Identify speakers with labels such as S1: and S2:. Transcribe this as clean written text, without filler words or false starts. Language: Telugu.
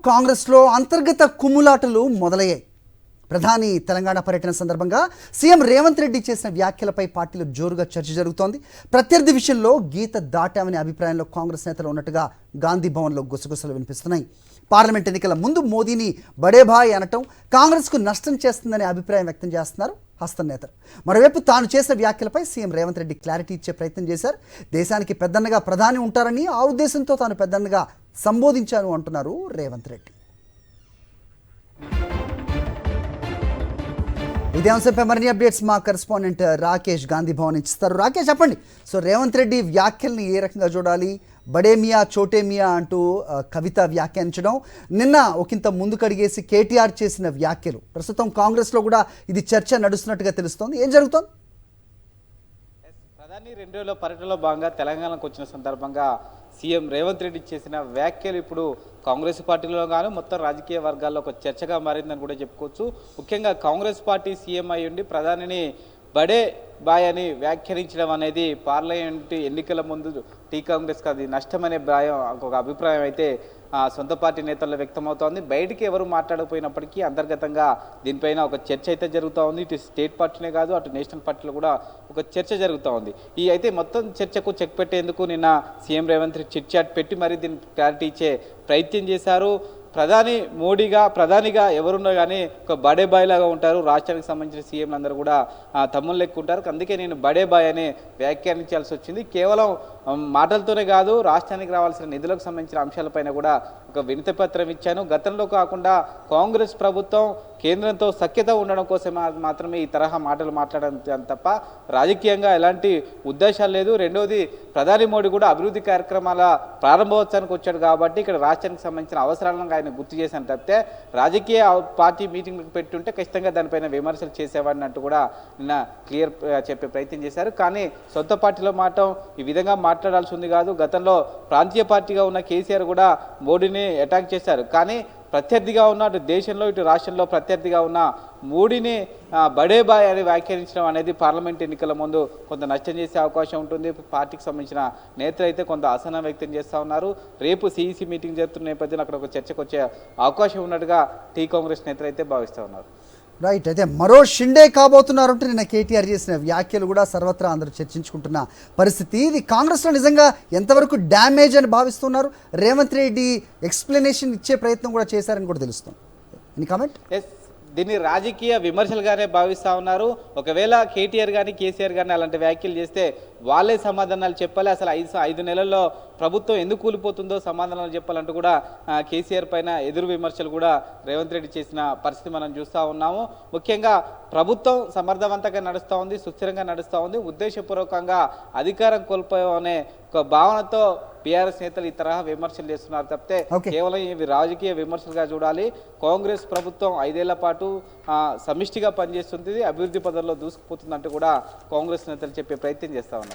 S1: కాంగ్రెస్లో అంతర్గత కుమ్ములాటలు మొదలయ్యాయి. ప్రధాని తెలంగాణ పర్యటన సందర్భంగా సీఎం రేవంత్ రెడ్డి చేసిన వ్యాఖ్యలపై పార్టీలో జోరుగా చర్చ జరుగుతోంది. ప్రత్యర్థి విషయంలో గీత దాటామనే అభిప్రాయంలో కాంగ్రెస్ నేతలు ఉన్నట్టుగా గాంధీ భవన్లో గుసగుసలు వినిపిస్తున్నాయి. పార్లమెంట్ ఎన్నికల ముందు మోదీని బడేభాయ్ అనటం కాంగ్రెస్కు నష్టం చేస్తుందనే అభిప్రాయం వ్యక్తం చేస్తున్నారు హస్తం నేతలు. మరోవైపు తాను చేసిన వ్యాఖ్యలపై సీఎం రేవంత్ రెడ్డి క్లారిటీ ఇచ్చే ప్రయత్నం చేశారు. దేశానికి పెద్దన్నగా ప్రధాని ఉంటారని, ఆ ఉద్దేశంతో తాను పెద్దన్నగా సంబోధించాను అంటున్నారు రేవంత్ రెడ్డి. ఇదే అంశంపై మరిన్ని అప్డేట్స్ మా కరెస్పాండెంట్ రాకేష్ గాంధీ భవన్ ఇస్తారు. రాకేష్, చెప్పండి. సో రేవంత్ రెడ్డి వ్యాఖ్యల్ని ఏ రకంగా చూడాలి? బడే మియా చోటే మియా అంటూ కవిత వ్యాఖ్యానించడం, నిన్న ఒకంత ముందుకడిగేసి కేటీఆర్ చేసిన వ్యాఖ్యలు, ప్రస్తుతం కాంగ్రెస్లో కూడా ఇది చర్చ నడుస్తున్నట్టుగా తెలుస్తోంది. ఏం జరుగుతోంది?
S2: ప్రధాని 2 రోజుల పర్యటనలో భాగంగా తెలంగాణకు వచ్చిన సందర్భంగా సీఎం రేవంత్ రెడ్డి చేసిన వ్యాఖ్యలు ఇప్పుడు కాంగ్రెస్ పార్టీలో గాను మొత్తం రాజకీయ వర్గాల్లో ఒక చర్చగా మారిందని కూడా చెప్పుకోవచ్చు. ముఖ్యంగా కాంగ్రెస్ పార్టీ సీఎం అయి ఉండి ప్రధానిని బడే బాయ్ అని వ్యాఖ్యానించడం అనేది పార్లమెంటు ఎన్నికల ముందు టీ కాంగ్రెస్కి అది నష్టమనే ఒక అభిప్రాయం అయితే సొంత పార్టీ నేతల్లో వ్యక్తమవుతోంది. బయటికి ఎవరు మాట్లాడకపోయినప్పటికీ అంతర్గతంగా దీనిపైన ఒక చర్చ అయితే జరుగుతూ ఉంది. ఇటు స్టేట్ పార్టీనే కాదు, అటు నేషనల్ పార్టీలో కూడా ఒక చర్చ జరుగుతూ ఉంది. ఈ అయితే మొత్తం చర్చకు చెక్ పెట్టేందుకు నిన్న CM Revanth Reddy chit chat పెట్టి మరీ దీన్ని క్లారిటీ ఇచ్చే ప్రయత్నం చేశారు. ప్రధానిగా ఎవరున్నా కానీ ఒక బడే బాయ్ లాగా ఉంటారు. రాష్ట్రానికి సంబంధించిన సీఎంలు అందరూ కూడా తమ్ముళ్ళు లెక్క ఉంటారు. అందుకే నేను బడే బాయ్ అనే వ్యాఖ్యానించాల్సి వచ్చింది. కేవలం మాటలతోనే కాదు, రాష్ట్రానికి రావాల్సిన నిధులకు సంబంధించిన అంశాలపైన కూడా ఒక వినతి పత్రం ఇచ్చాను. గతంలో కాకుండా కాంగ్రెస్ ప్రభుత్వం కేంద్రంతో సఖ్యత ఉండడం కోసం మాత్రమే ఈ తరహా మాటలు మాట్లాడడం తప్ప రాజకీయంగా ఎలాంటి ఉద్దేశాలు లేదు. రెండోది, ప్రధాని మోడీ కూడా అభివృద్ధి కార్యక్రమాల ప్రారంభోత్సవానికి వచ్చాడు కాబట్టి ఇక్కడ రాష్ట్రానికి సంబంధించిన అవసరాలను ఆయన గుర్తు చేశాను తప్పితే రాజకీయ పార్టీ మీటింగ్లకు పెట్టుంటే ఖచ్చితంగా దానిపైన విమర్శలు చేసేవాడిని అంటూ కూడా నిన్న క్లియర్ చెప్పే ప్రయత్నం చేశారు. కానీ సొంత పార్టీలో మాత్రం ఈ విధంగా మాట్లాడాల్సి ఉంది కాదు. గతంలో ప్రాంతీయ పార్టీగా ఉన్న కేసీఆర్ కూడా మోడీని అటాక్ చేశారు. కానీ ప్రత్యర్థిగా ఉన్న అటు దేశంలో ఇటు రాష్ట్రంలో ప్రత్యర్థిగా ఉన్న మోడీని బడే బాయ్ అని వ్యాఖ్యానించడం అనేది పార్లమెంట్ ఎన్నికల ముందు కొంత నష్టం చేసే అవకాశం ఉంటుంది. పార్టీకి సంబంధించిన నేతలు అయితే కొంత అసహనం వ్యక్తం చేస్తూ ఉన్నారు. రేపు సిఈసి మీటింగ్ జరుగుతున్న నేపథ్యంలో అక్కడ ఒక చర్చకు వచ్చే అవకాశం ఉన్నట్టుగా టీ కాంగ్రెస్ నేతలు అయితే భావిస్తూ ఉన్నారు.
S1: రైట్. అయితే మరో షిండే కాబోతున్నారంటే నిన్న కేటీఆర్ చేసిన వ్యాఖ్యలు కూడా సర్వత్రా అందరూ చర్చించుకుంటున్న పరిస్థితి. ఇది కాంగ్రెస్లో నిజంగా ఎంతవరకు డ్యామేజ్ అని భావిస్తున్నారు? రేవంత్ రెడ్డి ఎక్స్ప్లెనేషన్ ఇచ్చే ప్రయత్నం కూడా చేశారని కూడా తెలుస్తుంది. Any comment?
S2: దీన్ని రాజకీయ విమర్శలుగానే భావిస్తూ ఉన్నారు. ఒకవేళ కేటీఆర్ కానీ కేసీఆర్ కానీ అలాంటి వ్యాఖ్యలు చేస్తే వాళ్ళే సమాధానాలు చెప్పాలి. అసలు 5 నెలల్లో ప్రభుత్వం ఎందుకు కూలిపోతుందో సమాధానాలు చెప్పాలంటూ కూడా కేసీఆర్ పైన ఎదురు విమర్శలు కూడా రేవంత్ రెడ్డి చేసిన పరిస్థితి మనం చూస్తూ ఉన్నాము. ముఖ్యంగా ప్రభుత్వం సమర్థవంతంగా నడుస్తూ ఉంది, సుస్థిరంగా నడుస్తూ ఉంది. ఉద్దేశపూర్వకంగా అధికారం కోల్పోయామనే ఒక భావనతో బీఆర్ఎస్ నేతలు ఈ తరహా విమర్శలు చేస్తున్నారు తప్పితే కేవలం ఇవి రాజకీయ విమర్శలుగా చూడాలి. కాంగ్రెస్ ప్రభుత్వం 5 ఏళ్ల పాటు సమిష్టిగా పనిచేస్తుంది, అభివృద్ధి పదంలో దూసుకుపోతుందంటూ కూడా కాంగ్రెస్ నేతలు చెప్పే ప్రయత్నం చేస్తా ఉన్నారు.